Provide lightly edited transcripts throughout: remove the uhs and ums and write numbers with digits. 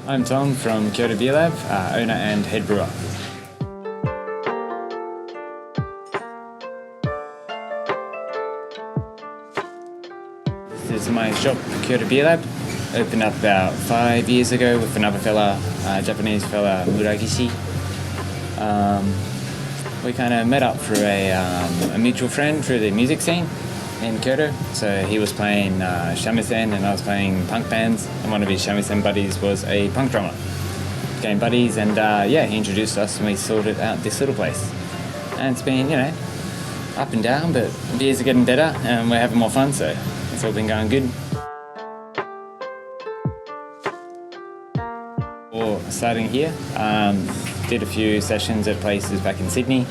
I'm Tom from Kyoto Beer Lab, owner and head brewer. This is my shop, Kyoto Beer Lab. Opened up about 5 years ago with another fella, Japanese fella, Muragishi. We kind of met up through a mutual friend through the music scene in Kyoto. So he was playing shamisen and I was playing punk bands, and one of his shamisen buddies was a punk drummer. Became buddies, and he introduced us and we sorted out this little place. And it's been, up and down, but beers are getting better and we're having more fun, so it's all been going good. Before starting here, did a few sessions at places back in Sydney,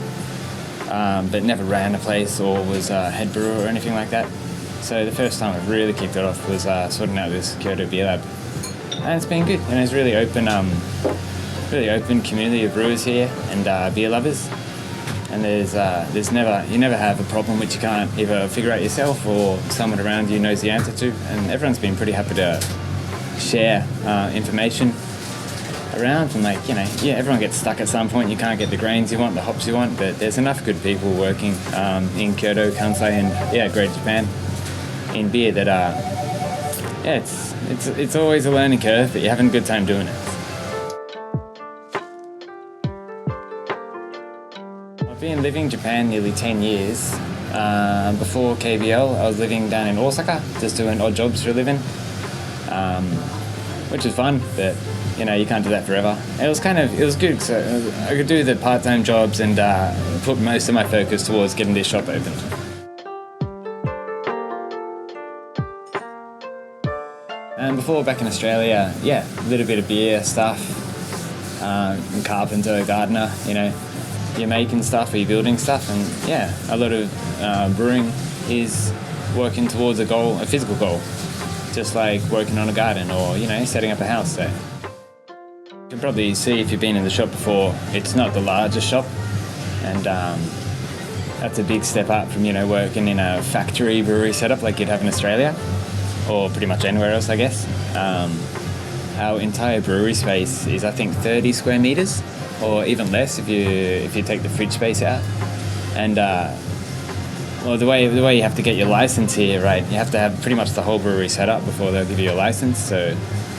but never ran a place or was head brewer or anything like that. So the first time I really kicked it off was sorting out this Kyoto Beer Lab, and it's been good. And it's really open community of brewers here and beer lovers. And you never have a problem which you can't either figure out yourself or someone around you knows the answer to. And everyone's been pretty happy to share information around, and everyone gets stuck at some point. You can't get the grains you want, the hops you want, but there's enough good people working in Kyoto, Kansai, and Greater Japan in beer that it's always a learning curve, but you're having a good time doing it. I've been living in Japan nearly 10 years. Before KBL, I was living down in Osaka, just doing odd jobs for a living, which is fun, but you can't do that forever. It was good, so I could do the part-time jobs and put most of my focus towards getting this shop open. And before, back in Australia, a little bit of beer stuff, carpenter, gardener, you're making stuff or you're building stuff, and a lot of brewing is working towards a goal, a physical goal, just like working on a garden or, setting up a house. So you can probably see if you've been in the shop before, it's not the largest shop, and that's a big step up from working in a factory brewery setup like you'd have in Australia or pretty much anywhere else, I guess. Our entire brewery space is, I think, 30 square meters or even less if you take the fridge space out. And the way you have to get your license here, right, you have to have pretty much the whole brewery set up before they'll give you your license. So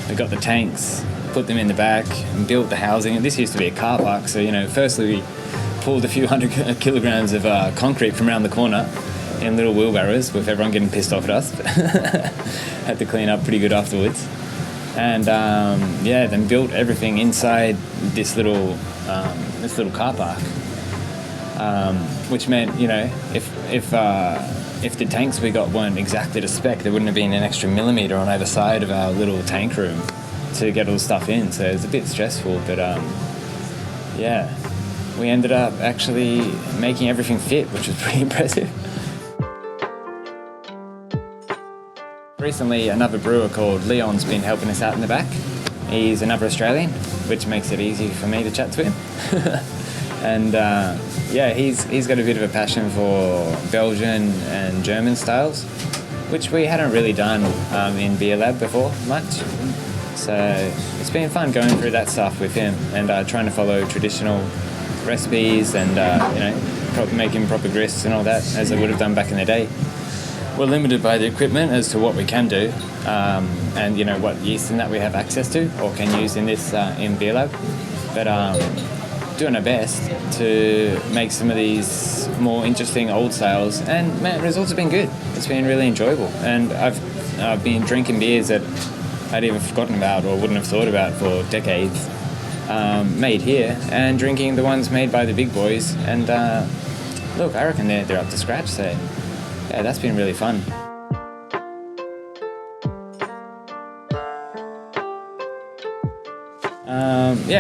we got the tanks, put them in the back, and built the housing. And this used to be a car park, so firstly we pulled a few hundred kilograms of concrete from around the corner in little wheelbarrows, with everyone getting pissed off at us. Had to clean up pretty good afterwards, and then built everything inside this little car park, which meant if the tanks we got weren't exactly to spec, there wouldn't have been an extra millimetre on either side of our little tank room to get all the stuff in, so it's a bit stressful, but we ended up actually making everything fit, which was pretty impressive. Recently, another brewer called Leon's been helping us out in the back. He's another Australian, which makes it easy for me to chat to him. And he's got a bit of a passion for Belgian and German styles, which we hadn't really done in Beer Lab before much. So it's been fun going through that stuff with him and trying to follow traditional recipes and making proper grists and all that, as I would have done back in the day. We're limited by the equipment as to what we can do, and what yeast and that we have access to or can use in this in Beer Lab. But doing our best to make some of these more interesting old styles, and man, results have been good. It's been really enjoyable, and I've been drinking beers that I'd even forgotten about or wouldn't have thought about for decades, made here, and drinking the ones made by the big boys. And look, I reckon they're up to scratch. So that's been really fun.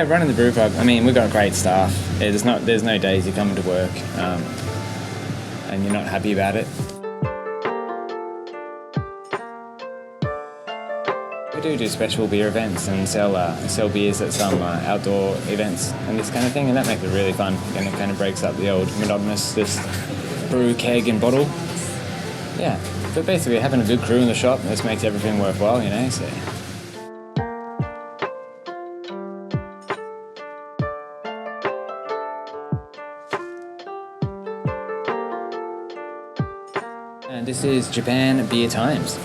Running the brew pub, I mean, we've got great staff. There's no days you come into work and you're not happy about it. We do special beer events and sell beers at some outdoor events and this kind of thing, and that makes it really fun, and it kind of breaks up the old monotonous just brew, keg and bottle. But basically having a good crew in the shop, this makes everything worthwhile, so. And this is Japan Beer Times.